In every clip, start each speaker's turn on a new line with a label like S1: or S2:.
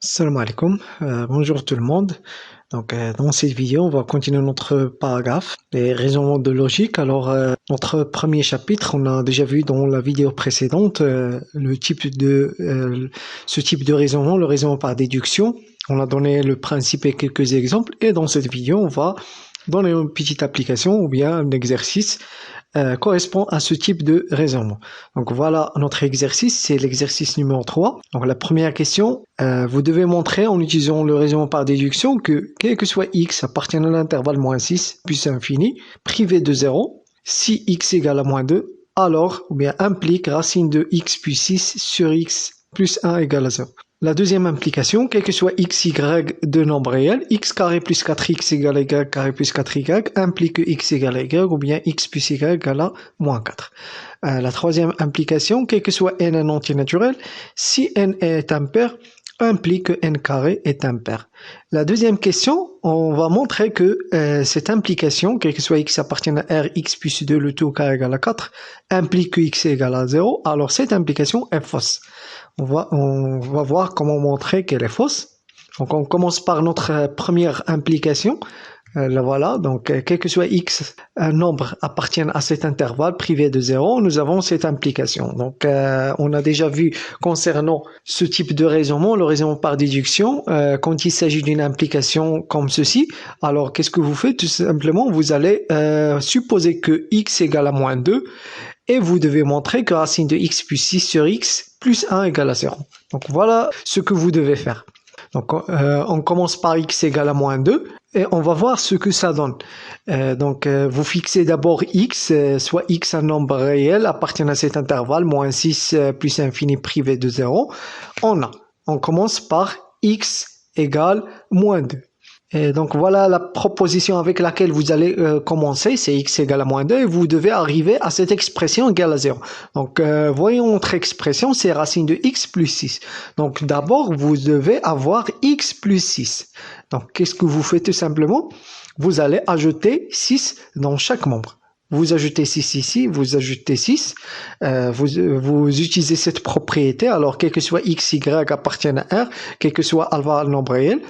S1: Salam alaikum, bonjour tout le monde. Donc dans cette vidéo, on va continuer notre paragraphe, les raisonnements de logique. Alors notre premier chapitre, on a déjà vu dans la vidéo précédente ce type de raisonnement, le raisonnement par déduction. On a donné le principe et quelques exemples, et dans cette vidéo, on va donner une petite application ou bien un exercice correspond à ce type de raisonnement. Donc voilà notre exercice, c'est l'exercice numéro 3. Donc la première question, vous devez montrer en utilisant le raisonnement par déduction que quel que soit x appartiennent à l'intervalle moins 6 plus infini, privé de 0, si x égale à moins 2, alors ou bien implique racine de x plus 6 sur x plus 1 égale à 0. La deuxième implication, quel que soit x, y de nombre réel, x carré plus 4x égale à y carré plus 4y, implique que x égale à y, ou bien x plus y égale à moins 4. La troisième implication, quel que soit n un entier naturel, si n est impair, implique que n carré est impair. La deuxième question, on va montrer que cette implication, quel que soit x appartient à r, x plus 2, le tout carré égale à 4, implique que x égale à 0, alors cette implication est fausse. On va voir comment montrer qu'elle est fausse. Donc on commence par notre première implication. Là voilà, donc quel que soit x, un nombre appartient à cet intervalle privé de 0, nous avons cette implication. Donc on a déjà vu concernant ce type de raisonnement, le raisonnement par déduction, quand il s'agit d'une implication comme ceci, alors qu'est-ce que vous faites? Tout simplement, vous allez supposer que x égale à moins 2, et vous devez montrer que racine de x plus 6 sur x plus 1 égale à 0. Donc voilà ce que vous devez faire. Donc on commence par x égale à moins 2 et on va voir ce que ça donne. Vous fixez d'abord x, soit x un nombre réel appartient à cet intervalle, moins 6 plus infini privé de 0. On commence par x égale moins 2. Et donc voilà la proposition avec laquelle vous allez commencer, c'est x égale à moins 2 et vous devez arriver à cette expression égale à 0. Donc voyons notre expression, c'est racine de x plus 6. Donc d'abord vous devez avoir x plus 6. Donc qu'est-ce que vous faites tout simplement? Vous allez ajouter 6 dans chaque membre. Vous ajoutez 6 ici, vous ajoutez 6, vous utilisez cette propriété, alors quel que soit x, y appartiennent à R, quel que soit alpha le nombre réel,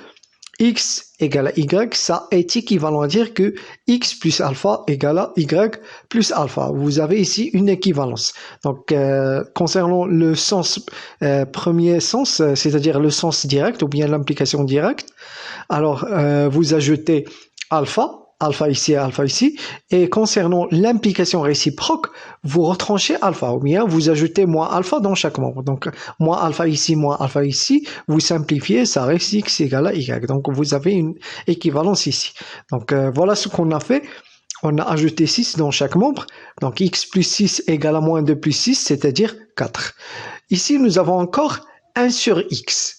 S1: x égale à y, ça est équivalent à dire que x plus alpha égale à y plus alpha. Vous avez ici une équivalence. Donc, concernant le sens, premier sens, c'est-à-dire le sens direct ou bien l'implication directe, alors vous ajoutez alpha ici, et concernant l'implication réciproque, vous retranchez alpha, ou bien vous ajoutez moins alpha dans chaque membre. Donc, moins alpha ici, vous simplifiez, ça reste x égale à y. Donc, vous avez une équivalence ici. Donc, voilà ce qu'on a fait. On a ajouté 6 dans chaque membre. Donc, x plus 6 égale à moins 2 plus 6, c'est-à-dire 4. Ici, nous avons encore 1 sur x.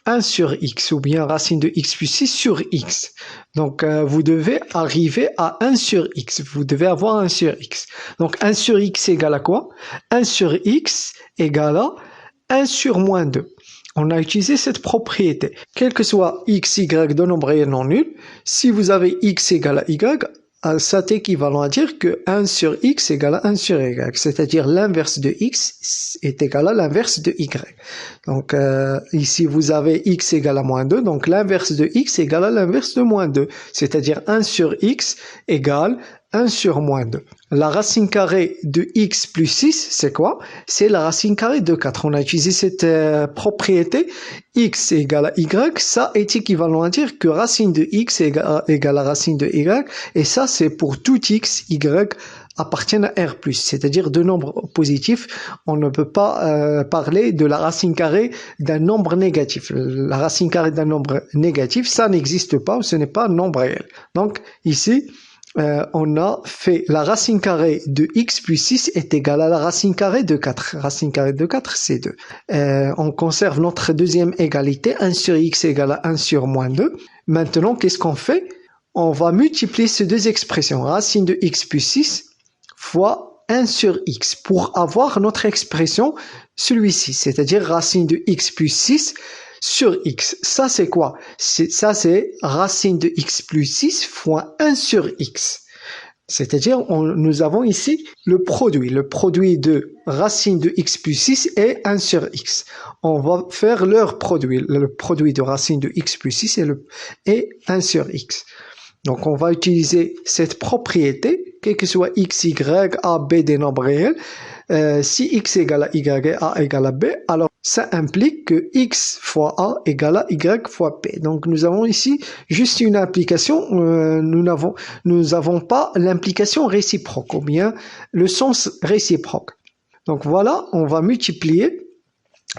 S1: 1 sur x ou bien racine de x plus 6 sur x. Donc, vous devez arriver à 1 sur x. Vous devez avoir 1 sur x. Donc, 1 sur x égale à quoi? 1 sur x égale à 1 sur moins 2. On a utilisé cette propriété. Quel que soit x, y de nombre réel non nul, si vous avez x égale à y, ça est équivalent à dire que 1 sur x égale à 1 sur y, c'est-à-dire l'inverse de x est égal à l'inverse de y. Donc ici vous avez x égale à moins 2, donc l'inverse de x égale à l'inverse de moins 2, c'est-à-dire 1 sur x égale 1 sur moins 2. La racine carrée de x plus 6, c'est quoi? C'est la racine carrée de 4. On a utilisé cette propriété, x égale à y, ça est équivalent à dire que racine de x égale à racine de y, et ça c'est pour tout x, y appartiennent à R+, c'est-à-dire de nombres positifs. On ne peut pas parler de la racine carrée d'un nombre négatif. La racine carrée d'un nombre négatif, ça n'existe pas, ce n'est pas un nombre réel. Donc ici, on a fait la racine carrée de x plus 6 est égale à la racine carrée de 4. Racine carrée de 4, c'est 2. On conserve notre deuxième égalité, 1 sur x égale à 1 sur moins 2. Maintenant, qu'est-ce qu'on fait? On va multiplier ces deux expressions, racine de x plus 6 fois 1 sur x, pour avoir notre expression, celui-ci, c'est-à-dire racine de x plus 6 sur x. Ça, c'est quoi? Ça, c'est racine de x plus 6 fois 1 sur x. C'est-à-dire, nous avons ici le produit de racine de x plus 6 et 1 sur x. On va faire leur produit, le produit de racine de x plus 6 et 1 sur x. Donc, on va utiliser cette propriété, quel que soit x, y, a, b des nombres réels. Si x égale à y et a égale à b, alors ça implique que x fois a égale à y fois b. Donc nous avons ici juste une implication, nous n'avons pas l'implication réciproque ou bien le sens réciproque. Donc voilà, on va multiplier.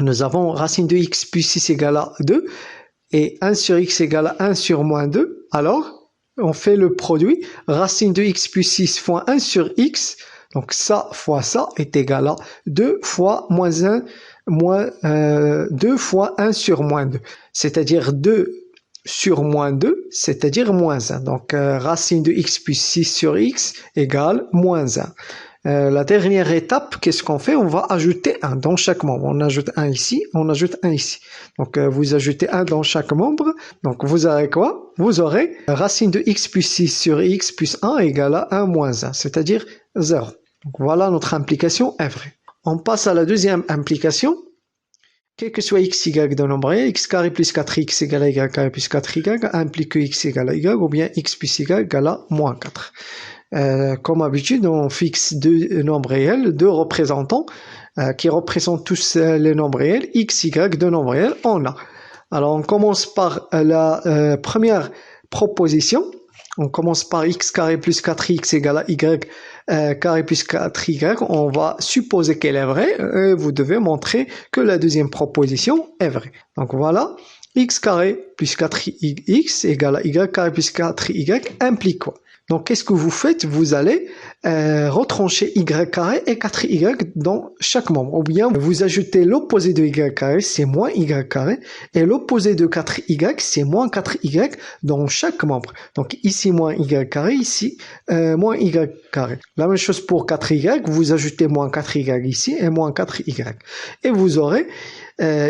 S1: Nous avons racine de x plus 6 égale à 2 et 1 sur x égale à 1 sur moins 2. Alors, on fait le produit racine de x plus 6 fois 1 sur x. Donc ça fois ça est égal à 2 fois moins 1, 2 fois 1 sur moins 2. C'est-à-dire 2 sur moins 2, c'est-à-dire moins 1. Donc racine de x plus 6 sur x égale moins 1. La dernière étape, qu'est-ce qu'on fait? On va ajouter 1 dans chaque membre. On ajoute 1 ici, on ajoute 1 ici. Donc vous ajoutez 1 dans chaque membre. Donc vous aurez quoi? Vous aurez racine de x plus 6 sur x plus 1 égale à 1 moins 1, c'est-à-dire 0. Donc voilà, notre implication est vraie. On passe à la deuxième implication. Quel que soit x, y d'un nombre réel, x carré plus 4x égale à y carré plus 4y implique que x égale à y ou bien x plus y égale à moins 4. Comme d'habitude, on fixe deux nombres réels, deux représentants qui représentent tous les nombres réels, x, y, deux nombres réels, on a. Alors on commence par la première proposition. On commence par x carré plus 4x égale à y carré plus 4y. On va supposer qu'elle est vraie. Vous devez montrer que la deuxième proposition est vraie. Donc voilà, x carré plus 4x égale à y carré plus 4y implique quoi? Donc, qu'est-ce que vous faites? Vous allez retrancher y carré et 4y dans chaque membre. Ou bien, vous ajoutez l'opposé de y carré, c'est moins y carré. Et l'opposé de 4y, c'est moins 4y dans chaque membre. Donc, ici, moins y carré, ici, moins y carré. La même chose pour 4y, vous ajoutez moins 4y ici et moins 4y. Et vous aurez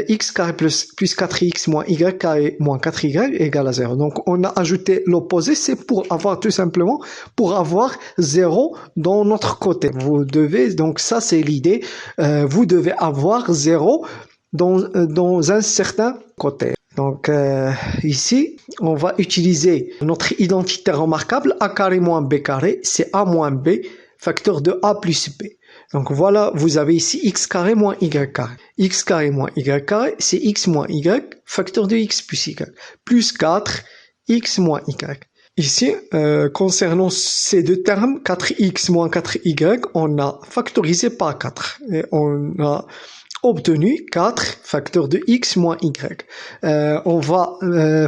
S1: x carré plus 4x moins y carré moins 4y égale à 0. Donc, on a ajouté l'opposé, c'est pour avoir tout simplement, pour avoir 0 dans notre côté. Vous devez, donc ça c'est l'idée, vous devez avoir 0 dans un certain côté. Donc ici, on va utiliser notre identité remarquable a carré moins b carré, c'est a moins b, facteur de a plus b. Donc voilà, vous avez ici x carré moins y carré. X carré moins y carré, c'est x moins y, facteur de x plus y, plus 4, x moins y. Ici, concernant ces deux termes, 4x moins 4y, on a factorisé par 4. Et on a obtenu 4 facteurs de x moins y. On va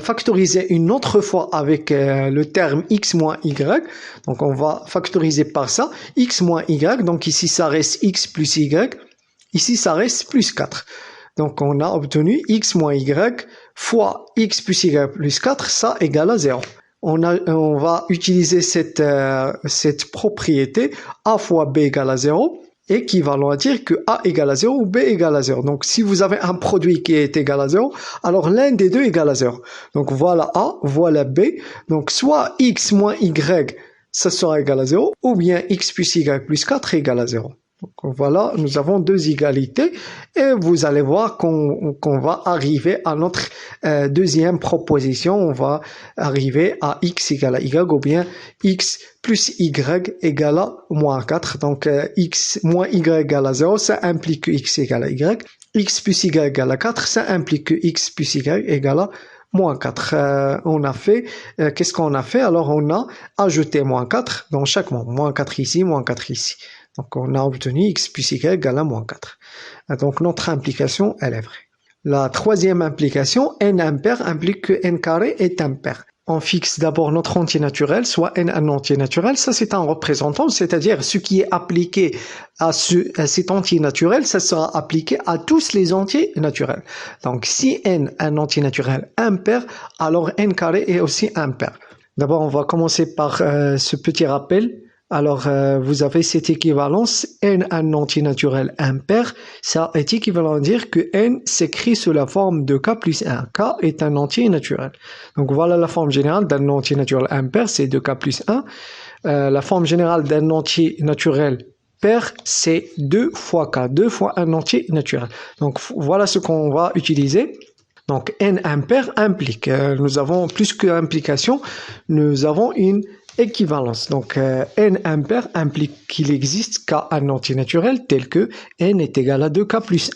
S1: factoriser une autre fois avec le terme x moins y. Donc on va factoriser par ça, x moins y. Donc ici ça reste x plus y. Ici ça reste plus 4. Donc on a obtenu x moins y fois x plus y plus 4, ça égale à 0. On va utiliser cette propriété a fois b égale à 0. Équivalent à dire que A égale à 0 ou B égale à 0. Donc, si vous avez un produit qui est égal à 0, alors l'un des deux égale à 0. Donc, voilà A, voilà B. Donc, soit X moins Y, ça sera égal à 0, ou bien X plus Y plus 4 égale à 0. Donc, voilà, nous avons deux égalités et vous allez voir qu'on va arriver à notre deuxième proposition. On va arriver à x égale à y ou bien x plus y égale à moins 4. Donc, x moins y égale à 0, ça implique que x égale à y. X plus y égale à 4, ça implique que x plus y égale à moins 4. On a fait, qu'est-ce qu'on a fait? Alors, on a ajouté moins 4 dans chaque membre. Moins 4 ici, moins 4 ici. Donc, on a obtenu x plus y égale à moins 4. Donc, notre implication, elle est vraie. La troisième implication, n impair, implique que n carré est impair. On fixe d'abord notre entier naturel, soit n un entier naturel. Ça, c'est un représentant, c'est-à-dire ce qui est appliqué à cet entier naturel, ça sera appliqué à tous les entiers naturels. Donc, si n un entier naturel impair, alors n carré est aussi impair. D'abord, on va commencer par ce petit rappel. Alors, vous avez cette équivalence, n un entier naturel impair, ça est équivalent à dire que n s'écrit sous la forme de k plus 1. K est un entier naturel. Donc, voilà la forme générale d'un entier naturel impair, c'est 2k plus 1. La forme générale d'un entier naturel pair, c'est 2 fois k, 2 fois un entier naturel. Donc voilà ce qu'on va utiliser. Donc n impair implique, nous avons plus qu'implication, nous avons une équivalence. Donc n impair implique qu'il existe k un entier naturel tel que n est égal à 2k plus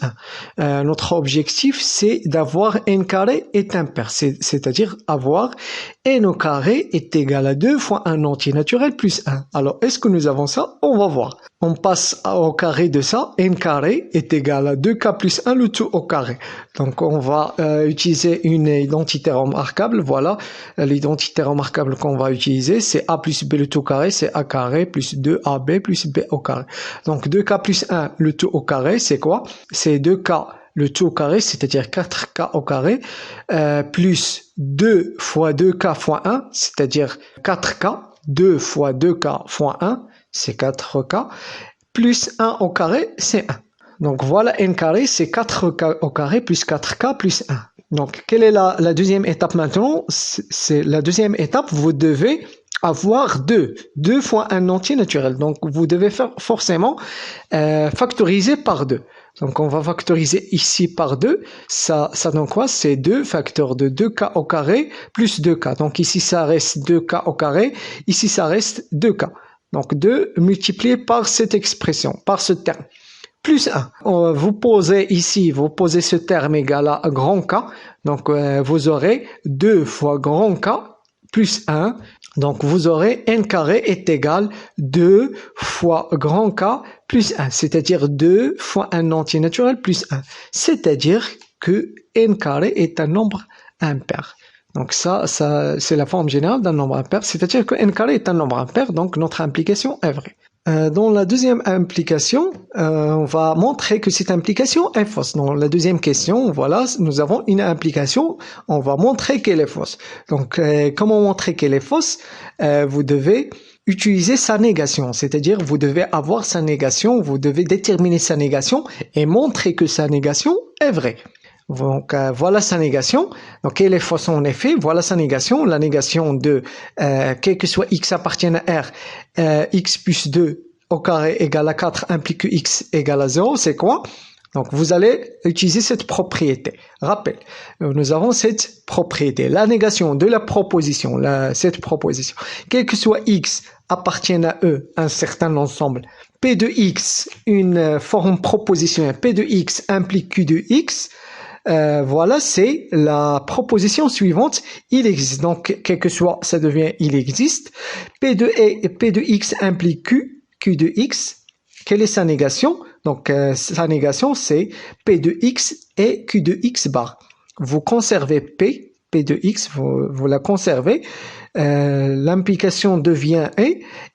S1: 1. Notre objectif, c'est d'avoir n carré est impair, c'est-à-dire avoir n au carré est égal à 2 fois un entier naturel plus 1. Alors, est-ce que nous avons ça? On va voir. On passe au carré de ça. N carré est égal à 2k plus 1, le tout au carré. Donc, on va utiliser une identité remarquable. Voilà, l'identité remarquable qu'on va utiliser, c'est a plus b le tout au carré, c'est a carré plus 2ab plus b au carré. Donc, 2k plus 1, le tout au carré, c'est quoi? C'est 2k le tout au carré, c'est-à-dire 4k au carré, plus 2 fois 2k fois 1, c'est-à-dire 4k, 2 fois 2k fois 1, c'est 4k, plus 1 au carré, c'est 1. Donc voilà, n carré, c'est 4k au carré plus 4k plus 1. Donc, quelle est la deuxième étape maintenant? C'est la deuxième étape, vous devez avoir 2 fois un entier naturel. Donc, vous devez faire forcément factoriser par 2. Donc, on va factoriser ici par 2. Ça donne quoi? C'est 2 facteurs de 2k au carré plus 2k. Donc, ici, ça reste 2k au carré. Ici, ça reste 2k. Donc, 2 multiplié par cette expression, par ce terme. Plus 1. Vous posez ici, vous posez ce terme égal à grand K. Donc, vous aurez 2 fois grand K plus 1. Donc, vous aurez n carré est égal 2 fois grand K plus 1. C'est-à-dire 2 fois un entier naturel plus 1. C'est-à-dire que n carré est un nombre impair. Donc, ça c'est la forme générale d'un nombre impair. C'est-à-dire que n carré est un nombre impair. Donc, notre implication est vraie. Dans la deuxième implication, on va montrer que cette implication est fausse. Dans la deuxième question, voilà, nous avons une implication, on va montrer qu'elle est fausse. Donc, comment montrer qu'elle est fausse? Vous devez utiliser sa négation, c'est-à-dire vous devez avoir sa négation, vous devez déterminer sa négation et montrer que sa négation est vraie. Donc, voilà sa négation. Donc, elle est fausse en effet. Voilà sa négation. La négation de quel que soit x appartienne à R, x plus 2 au carré égale à 4 implique que x égale à 0. C'est quoi? Donc, vous allez utiliser cette propriété. Rappel, nous avons cette propriété. La négation de la proposition, cette proposition, quel que soit x appartienne à E, un certain ensemble, P de x, une forme propositionnelle, P de x implique Q de x, voilà, c'est la proposition suivante. Il existe. Donc, quel que soit, ça devient il existe. P de x implique Q de x. Quelle est sa négation? Donc, sa négation, c'est P de x et Q de x bar. Vous conservez P de x, vous la conservez. L'implication devient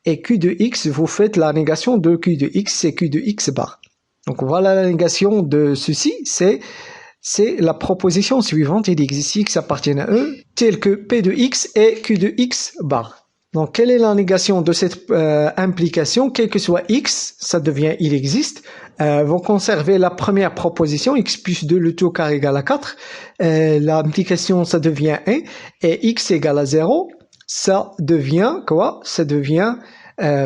S1: et Q de x, vous faites la négation de Q de x, c'est Q de x bar. Donc, voilà la négation de ceci, c'est la proposition suivante, il existe x appartient à E, tel que P de x et Q de x bar. Donc, quelle est la négation de cette implication? Quel que soit x, ça devient il existe. Vous conservez la première proposition, x plus 2, le tout au carré égale à 4. L'implication, ça devient 1. Et x égale à 0, ça devient quoi? Ça devient,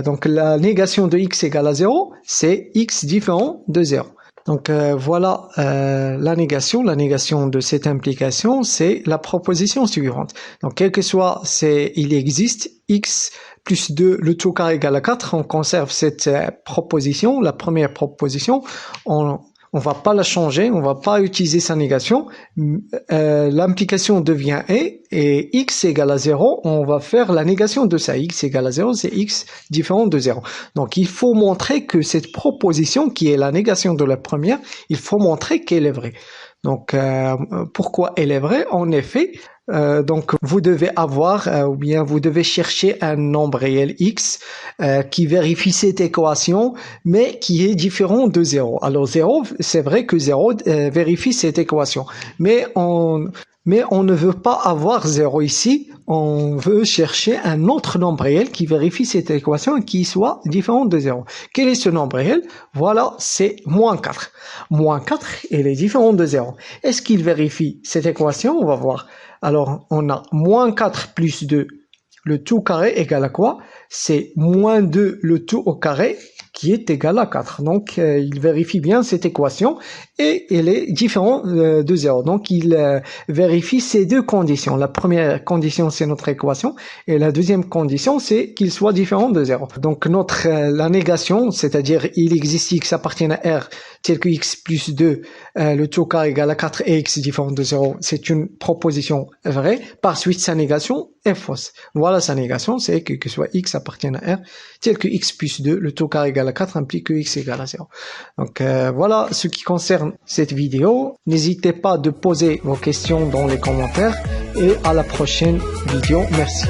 S1: donc la négation de x égale à 0, c'est x différent de 0. Donc voilà la négation de cette implication, c'est la proposition suivante. Donc quel que soit, il existe x plus 2, le tout carré égale à 4, on conserve cette proposition, la première proposition, on va pas la changer, on va pas utiliser sa négation. L'implication devient et x égale à 0, on va faire la négation de ça. X égale à 0, c'est x différent de 0. Donc, il faut montrer que cette proposition, qui est la négation de la première, il faut montrer qu'elle est vraie. Donc, pourquoi elle est vraie? En effet, donc vous devez avoir ou bien vous devez chercher un nombre réel x qui vérifie cette équation mais qui est différent de 0. Alors 0, c'est vrai que 0 vérifie cette équation, mais on ne veut pas avoir 0 ici, on veut chercher un autre nombre réel qui vérifie cette équation et qui soit différent de 0. Quel est ce nombre réel? Voilà, c'est moins 4. Moins 4, elle est différente de 0. Est-ce qu'il vérifie cette équation? On va voir. Alors, on a moins 4 plus 2 Le tout carré égale à quoi? C'est moins 2 le tout au carré qui est égal à 4. Donc, il vérifie bien cette équation et elle est différente de 0. Donc, il vérifie ces deux conditions. La première condition, c'est notre équation et la deuxième condition, c'est qu'il soit différent de 0. Donc, la négation, c'est-à-dire il existe x appartient à R tel que x plus 2, le tout carré égale à 4 et x différent de 0, c'est une proposition vraie. Par suite, sa négation est fausse. Voilà sa négation, c'est que soit x appartient à R tel que x plus 2, le tout carré égale à 4 implique que x égale à 0. Donc voilà ce qui concerne cette vidéo. N'hésitez pas de poser vos questions dans les commentaires et à la prochaine vidéo. Merci.